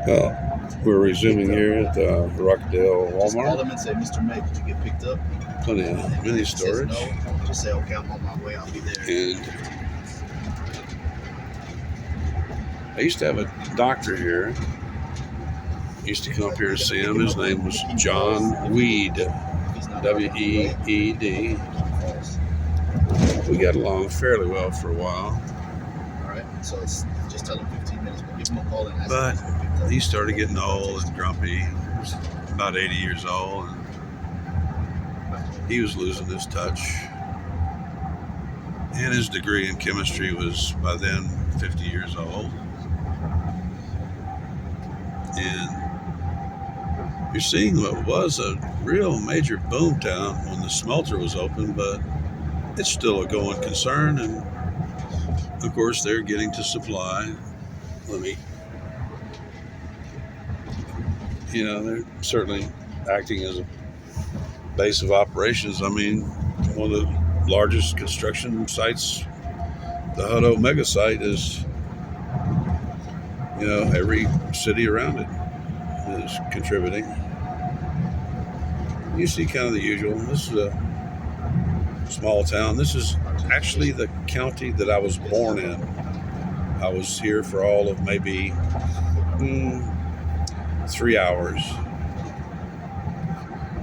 Well, we're resuming here at the Rockdale Just call Walmart. them and say, Mr. May, did you get picked up? Plenty of mini If he says storage. no, just say, okay, I'm on my way. I'll be there in And 15 minutes. I used to have a doctor here. Used to come up here to see him. His name was John Weed, If he's not already on the way, W-E-E-D. Bikini Falls. We got along fairly well for a while, All right, so it's just tell him 15 minutes, but give him a call and ask but him if he's been picked up. he started getting old and grumpy. He was about 80 years old, and he was losing his touch. And his degree in chemistry was by then 50 years old. And you're seeing what was a real major boom town when the smelter was open, but it's still a going concern. And of course, they're getting to supply. They're certainly acting as a base of operations. I mean, one of the largest construction sites, the Hobo mega site, is, every city around it is contributing. You see kind of the usual. This is a small town. This is actually the county that I was born in. I was here for all of maybe 3 hours.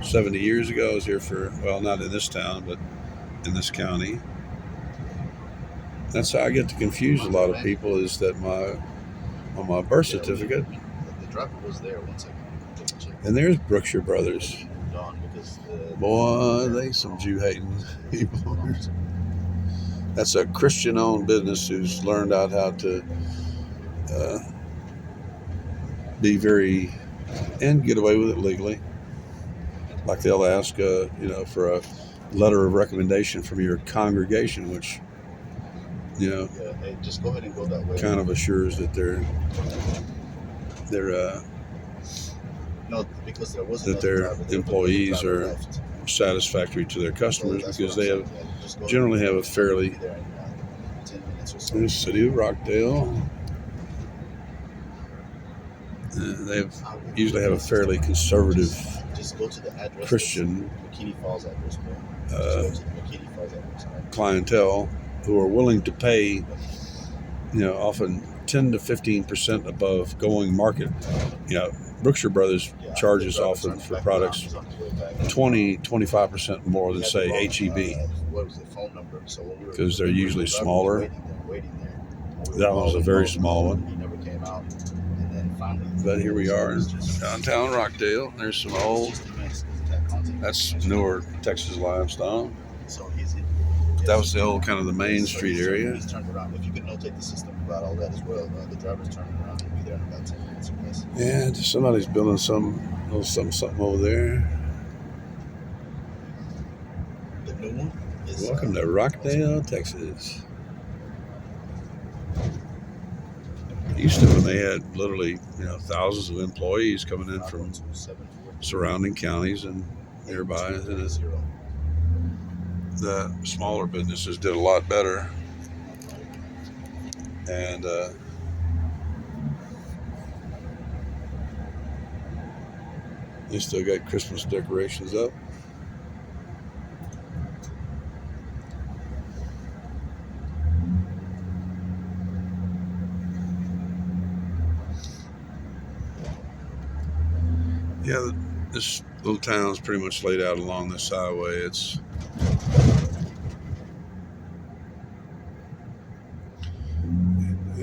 70 years ago, I was here for, well, not in this town, but in this county. That's how I get to confuse a lot of people, is that on my birth certificate, The driver was there. 1 second. and there's Brookshire Brothers. Boy, they some Jew-hating people. That's a Christian-owned business who's learned out how to be very, and get away with it legally. Like they'll ask, for a letter of recommendation from your congregation, which, hey, just go ahead and go that way. kind of assures that they're no, because there was that their employees are satisfactory to their customers, because they generally have a fairly, in the city of Rockdale, they usually have a fairly conservative Christian clientele who are willing to pay, often 10 to 15% above going market. Brookshire Brothers charges often for products 20-25% more than, say, HEB, because they're usually smaller. That one's a very small one. But here we are in downtown Rockdale. There's some old, that's newer Texas limestone. That was the old kind of the Main Street area. If you could notate the system about all that as well, the driver's turning around and be there in about 10 minutes or less. And somebody's building something over there. The new one is, welcome to Rockdale, Texas. Used to, when they had literally, thousands of employees coming in from surrounding counties and nearby, and the smaller businesses did a lot better. And they still got Christmas decorations up. Yeah, this little town is pretty much laid out along this highway. It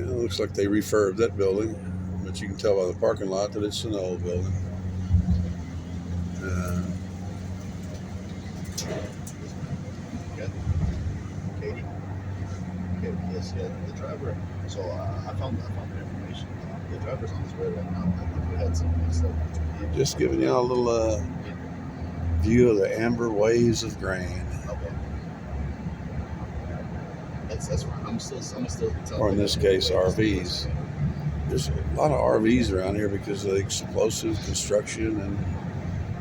looks like they refurbed that building, but you can tell by the parking lot that it's an old building. Katie? Okay, yes, the driver. So I found the information. The driver's on his way right now. I think we had some mixed up. Just giving you a little view of the amber waves of grain. Okay. That's fine. I'm still. Or in this case, RVs. There's a lot of RVs around here because of the explosive construction and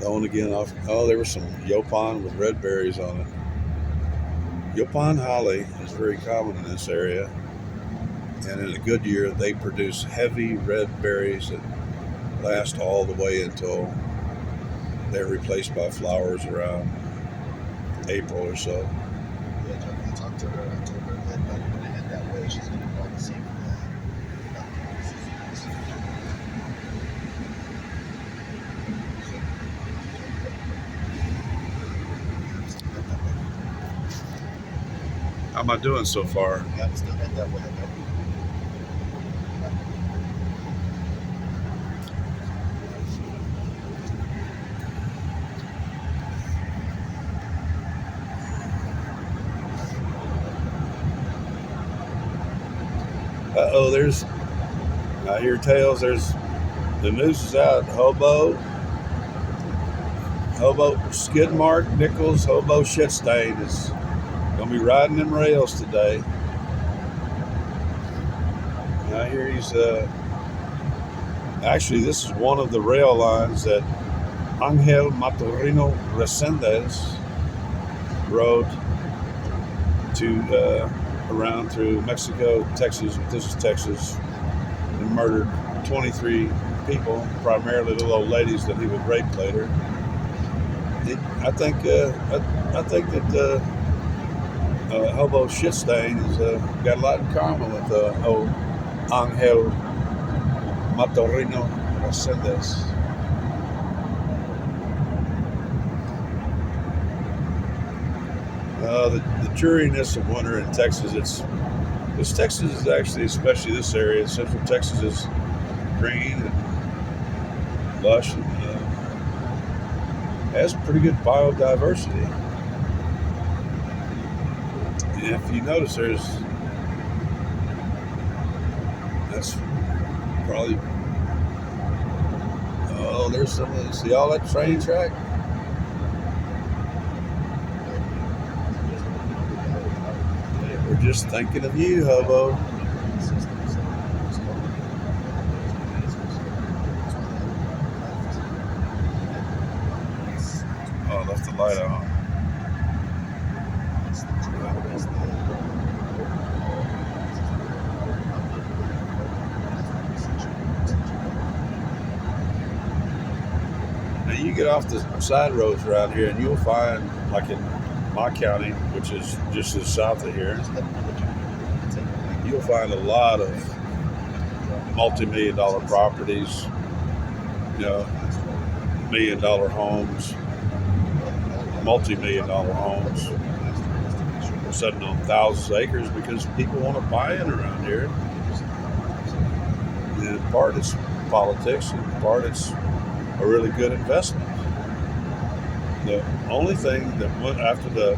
going again off. Oh, there was some Yopon with red berries on it. Yopon holly is very common in this area, and in a good year, they produce heavy red berries that last all the way until they're replaced by flowers around April or so. Yeah, I talked to her. I told her that you're going to head that way. She's going to call the same. How am I doing so far? Yeah, I'm still head that way. There's, I hear tales, there's, the news is out, Hobo, skid mark, Nichols, Hobo shit stain is going to be riding them rails today. And I hear he's, actually this is one of the rail lines that Angel Maturino Resendez rode to, around through Mexico, Texas, this is Texas, and murdered 23 people, primarily little old ladies that he would rape later. I think that Hobo shit stain has got a lot in common with old Angel Maturino Resendez. The dreariness of winter in Texas, Texas is actually, especially this area, central Texas is green and lush and has pretty good biodiversity. And if you notice, that's probably, there's some, see all that train track? We're just thinking of you, Hobo. Oh, left the light on. Now you get off the side roads around here and you'll find, like in my county, which is just as south of here, you'll find a lot of multi-million-dollar properties, million-dollar homes, multi-million-dollar homes, sitting on thousands of acres because people want to buy in around here. And in part it's politics, and in part it's a really good investment. The only thing that went after the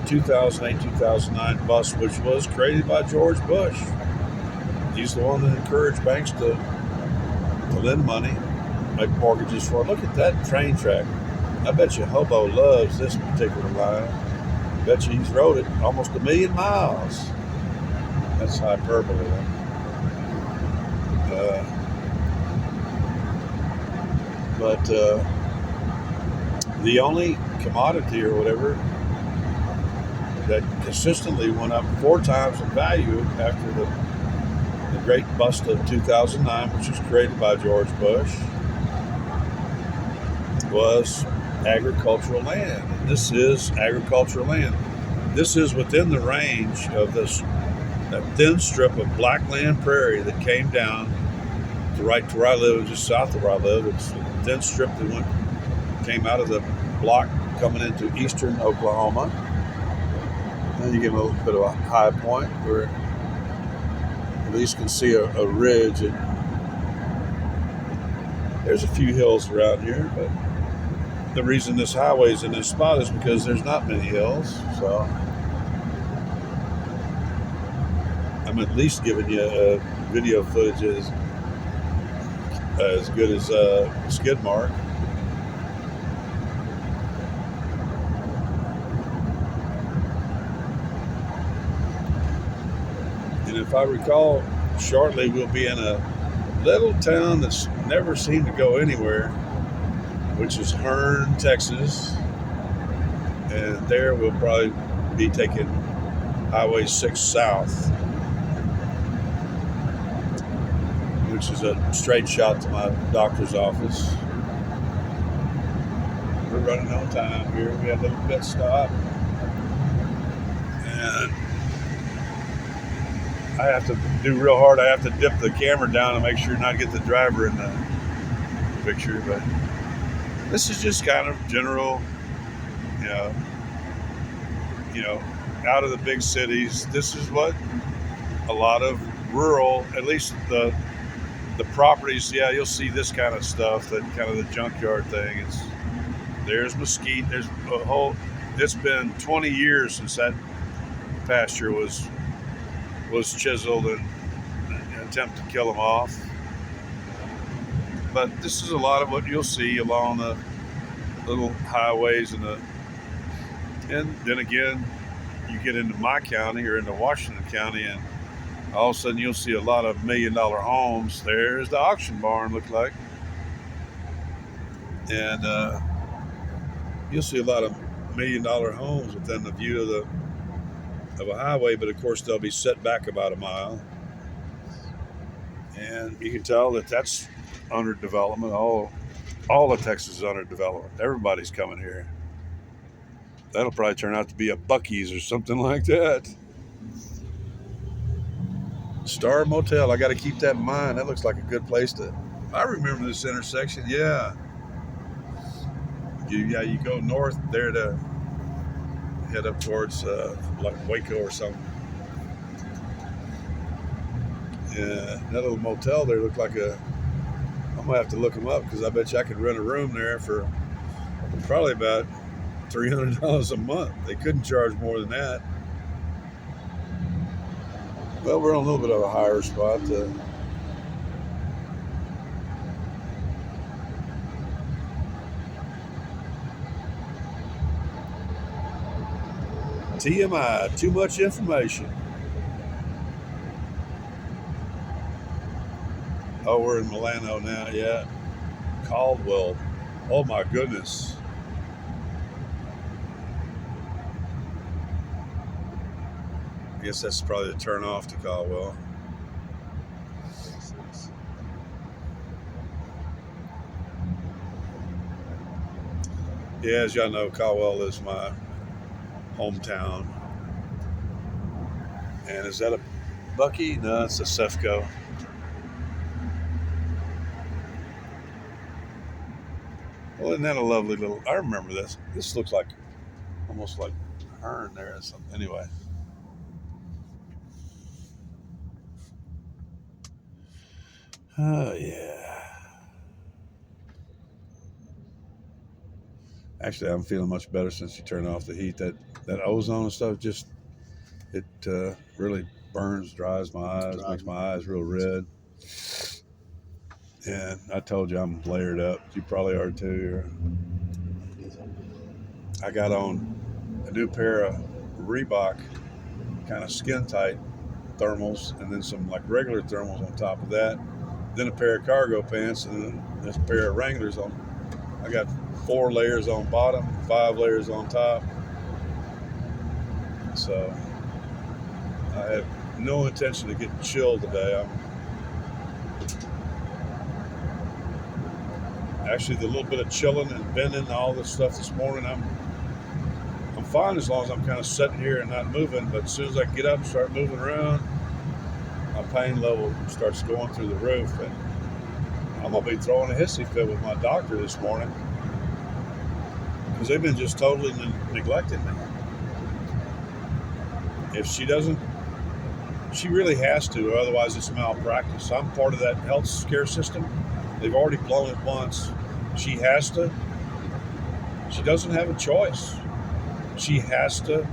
2008-2009 bust, which was created by George Bush, he's the one that encouraged banks to lend money, make mortgages for. Look at that train track. I bet you Hobo loves this particular line. I bet you he's rode it almost 1 million miles. That's hyperbole. But the only commodity or whatever that consistently went up 4 times in value after the great bust of 2009, which was created by George Bush, was agricultural land. And this is agricultural land. This is within the range of that thin strip of blackland prairie that came down to right to where I live, just south of where I live. It's a thin strip that came out of the block coming into eastern Oklahoma. Then you get a little bit of a high point where at least you can see a ridge. And there's a few hills around here, but the reason this highway is in this spot is because there's not many hills. So I'm at least giving you a video footage as good as skid mark. And if I recall, shortly we'll be in a little town that's never seemed to go anywhere, which is Hearn, Texas. And there we'll probably be taking Highway 6 south, which is a straight shot to my doctor's office. We're running on time here. We had a little pit stop. And I have to do real hard. I have to dip the camera down to make sure not get the driver in the picture. But this is just kind of general, you know, out of the big cities. This is what a lot of rural, at least the properties, yeah, you'll see this kind of stuff, that kind of the junkyard thing. There's mesquite. There's a whole. It's been 20 years since that pasture was chiseled and an attempt to kill them off. But this is a lot of what you'll see along the little highways and then again, you get into my county or into Washington County, and all of a sudden you'll see a lot of $1 million homes. There's the auction barn, look like, and you'll see a lot of $1 million homes within the view of a highway, but of course they'll be set back about a mile, and you can tell that that's under development. All of Texas is under development. Everybody's coming here. That'll probably turn out to be a Buc-ee's or something like that. Star Motel. I got to keep that in mind. That looks like a good place to. I remember this intersection. Yeah. You go north there to head up towards like Waco or something. Yeah, that little motel there looked like I'm gonna have to look them up, because I bet you I could rent a room there for probably about $300 a month. They couldn't charge more than that. Well, we're on a little bit of a higher spot. TMI, too much information. Oh, we're in Milano now, yeah. Caldwell. Oh my goodness. I guess that's probably the turn off to Caldwell. Yeah, as y'all know, Caldwell is my hometown. And is that a Buc-ee? No, it's a Cefco. Well, isn't that a lovely little... I remember this. This looks like almost like Hearn there or something. Anyway. Oh, yeah. Actually, I'm feeling much better since you turned off the heat. That ozone and stuff, just, it really burns, dries my eyes, makes my eyes real red. And I told you I'm layered up. You probably are too. I got on a new pair of Reebok kind of skin tight thermals, and then some like regular thermals on top of that. Then a pair of cargo pants, and then this pair of Wranglers on. I got 4 layers on bottom, 5 layers on top. So I have no intention of getting chilled today. Actually, the little bit of chilling and bending and all this stuff this morning, I'm fine as long as I'm kind of sitting here and not moving. But as soon as I get up and start moving around, my pain level starts going through the roof, and I'm gonna be throwing a hissy fit with my doctor this morning, because they've been just totally neglecting me. If she doesn't, she really has to, or otherwise it's malpractice. I'm part of that health care system. They've already blown it once. She has to. She doesn't have a choice. She has to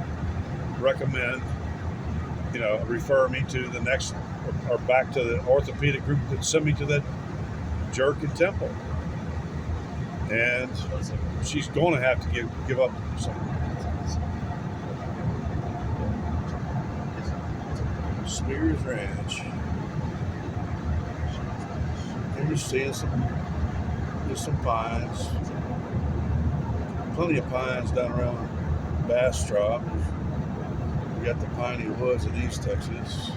recommend, refer me to the next, or back to the orthopedic group that sent me to that jerk in Temple. And she's going to have to give up something. Spears Ranch. And you're seeing some pines. Plenty of pines down around Bastrop. We got the piney woods in East Texas.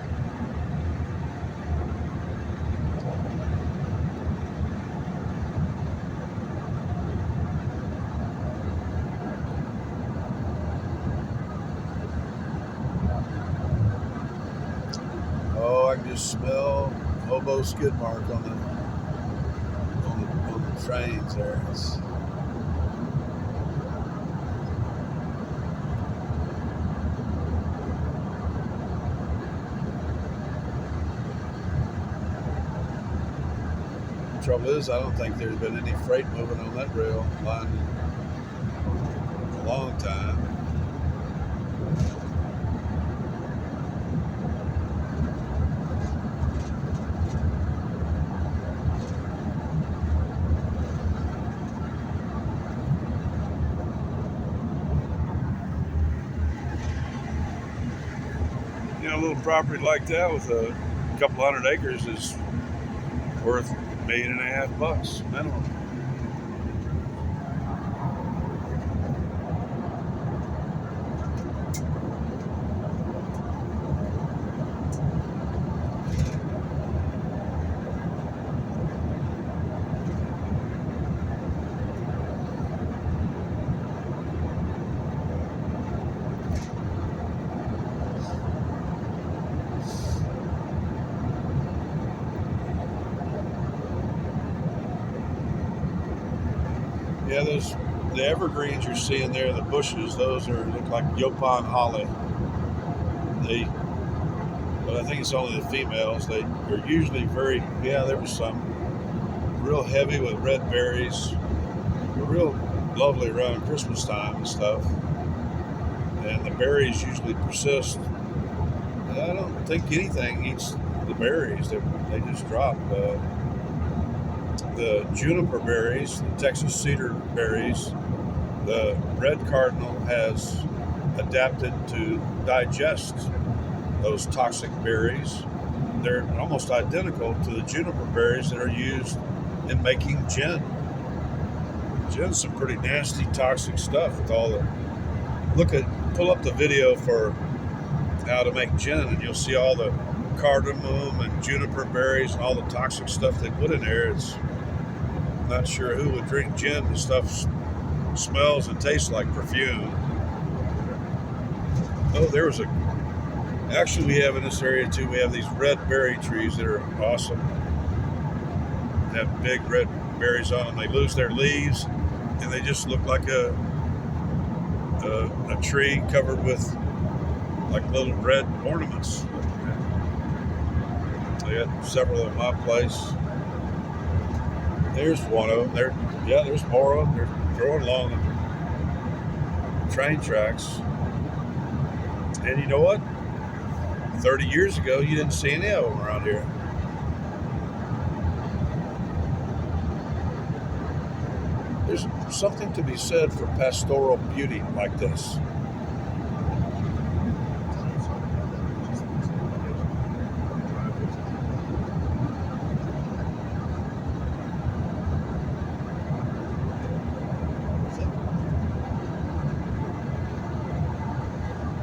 smell Hobo skid mark on the trains there. The trouble is, I don't think there's been any freight moving on that rail line in a long time. You know, a little property like that with a couple hundred acres is worth $1.5 million minimum. Yeah, the evergreens you're seeing there, the bushes, those look like Yopon holly. But I think it's only the females. They are usually there was some real heavy with red berries. They're real lovely around Christmas time and stuff. And the berries usually persist. And I don't think anything eats the berries. They just drop. The juniper berries, the Texas cedar berries, the red cardinal has adapted to digest those toxic berries. They're almost identical to the juniper berries that are used in making gin. Gin's some pretty nasty, toxic stuff with all the... Pull up the video for how to make gin, and you'll see all the cardamom and juniper berries and all the toxic stuff they put in there. I'm not sure who would drink gin. The stuff smells and tastes like perfume. Oh, actually, we have in this area too, we have these red berry trees that are awesome. They have big red berries on them. They lose their leaves and they just look like a tree covered with like little red ornaments. I got several at my place. There's one of them. There's more of them. They're growing along the train tracks. And you know what? 30 years ago, you didn't see any of them around here. There's something to be said for pastoral beauty like this.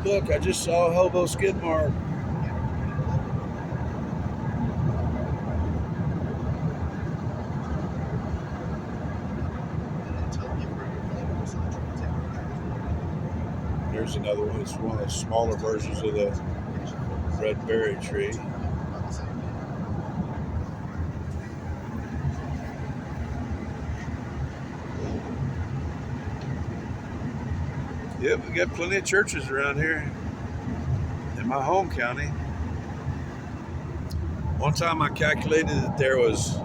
Look, I just saw a Hobo skid mark. There's another one. It's one of the smaller versions of the red berry tree. Yep, we got plenty of churches around here in my home county. One time I calculated that there was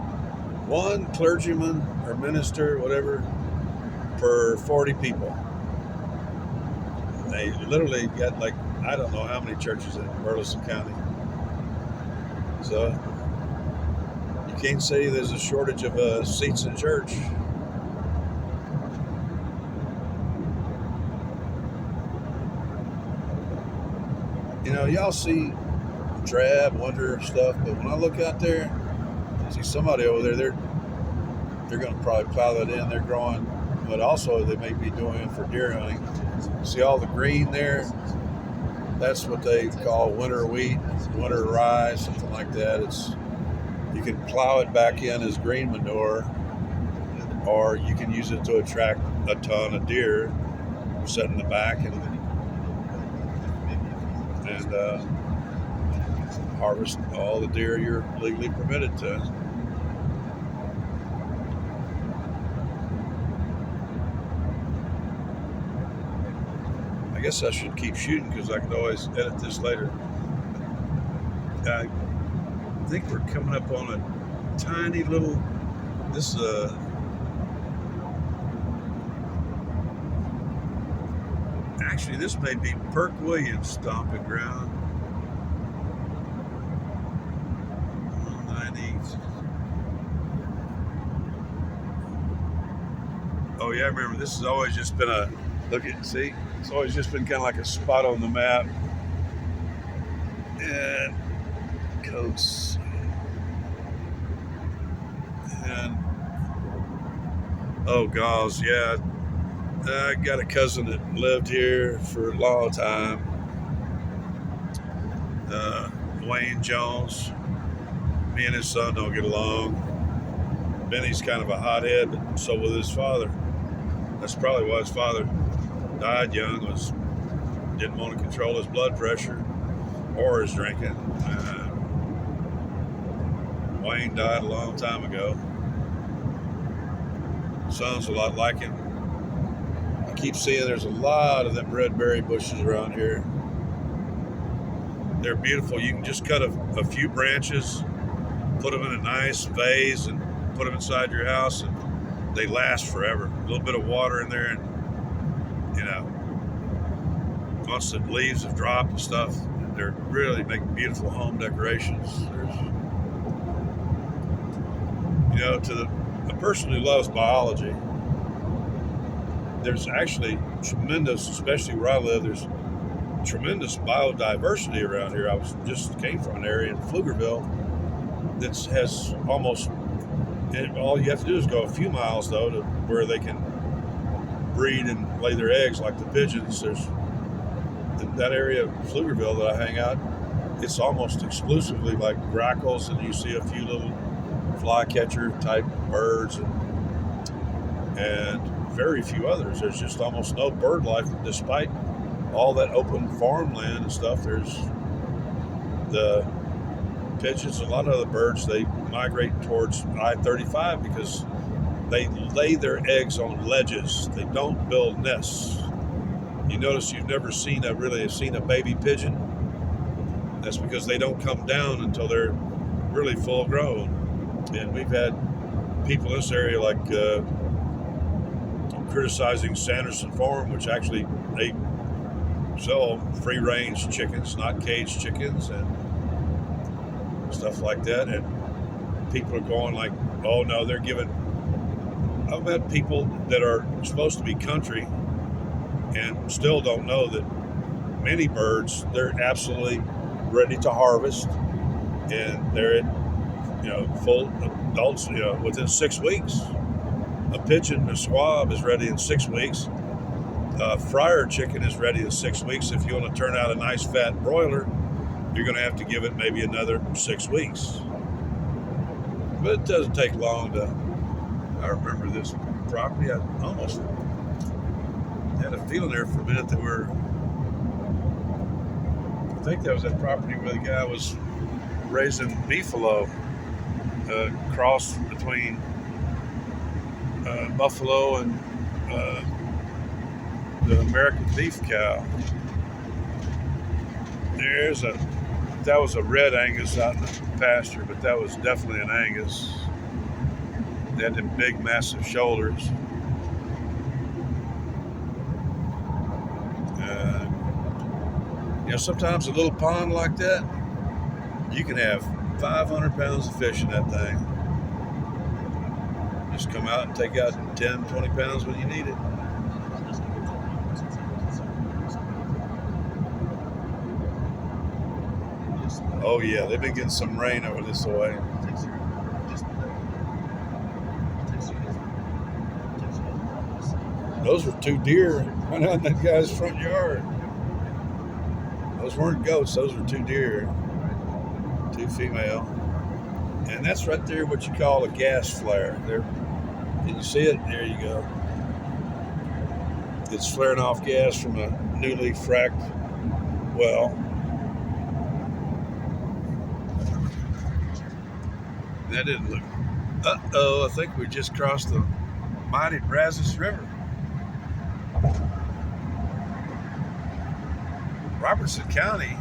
one clergyman or minister, whatever, per 40 people. They literally got like, I don't know how many churches in Burleson County. So you can't say there's a shortage of seats in church. You know, y'all see drab winter stuff, but when I look out there, I see somebody over there, they're going to probably plow that in. They're growing, but also they may be doing it for deer hunting. See all the green there? That's what they call winter wheat, winter rye, something like that. You can plow it back in as green manure, or you can use it to attract a ton of deer, set in the back, and harvest all the deer you're legally permitted to. I guess I should keep shooting because I could always edit this later. I think we're coming up on a tiny little, this actually this may be Perk Williams stomping ground. 190. Oh yeah, I remember this has always just been a, look at, see, it's always just been kind of like a spot on the map. And coats. And oh gosh, yeah, I got a cousin that lived here for a long time. Wayne Jones. Me and his son don't get along. Benny's kind of a hothead, but so with his father. That's probably why his father died young, was didn't want to control his blood pressure or his drinking. Wayne died a long time ago. Son's a lot like him. I keep seeing there's a lot of them red berry bushes around here. They're beautiful. You can just cut a few branches, put them in a nice vase, and put them inside your house, and they last forever. A little bit of water in there, and you know, once the leaves have dropped and stuff, they're really making beautiful home decorations. There's, you know, to the person who loves biology, there's actually tremendous, especially where I live, there's tremendous biodiversity around here. I came from an area in Pflugerville that has almost, and all you have to do is go a few miles though to where they can breed and lay their eggs like the pigeons. There's that area of Pflugerville that I hang out, it's almost exclusively like grackles, and you see a few little flycatcher type birds and very few others. There's just almost no bird life despite all that open farmland and stuff. There's the pigeons, a lot of other birds, they migrate towards I-35 because they lay their eggs on ledges. They don't build nests. You notice you've never seen a baby pigeon. That's because they don't come down until they're really full grown. And we've had people in this area like criticizing Sanderson Farm, which actually they sell free-range chickens, not caged chickens, and stuff like that. And people are going like, oh no, they're giving. I've met people that are supposed to be country and still don't know that many birds, they're absolutely ready to harvest, and they're at full adults within 6 weeks. A pigeon, a swab, is ready in 6 weeks. A fryer chicken is ready in 6 weeks. If you want to turn out a nice fat broiler, you're going to have to give it maybe another 6 weeks. But it doesn't take long to. I remember this property. I almost had a feeling there for a minute that I think that was that property where the guy was raising beefalo, cross between buffalo and the American beef cow. That was a red Angus out in the pasture, but that was definitely an Angus. They had them big, massive shoulders. Sometimes a little pond like that, you can have 500 pounds of fish in that thing. Just come out and take out 10, 20 pounds when you need it. Oh yeah, they've been getting some rain over this way. Those were 2 deer went out in that guy's front yard. Those weren't goats, those were 2 deer, 2 female. And that's right there what you call a gas flare. There, can you see it? There you go. It's flaring off gas from a newly fracked well. That didn't look. Uh-oh, I think we just crossed the mighty Brazos River. Robertson County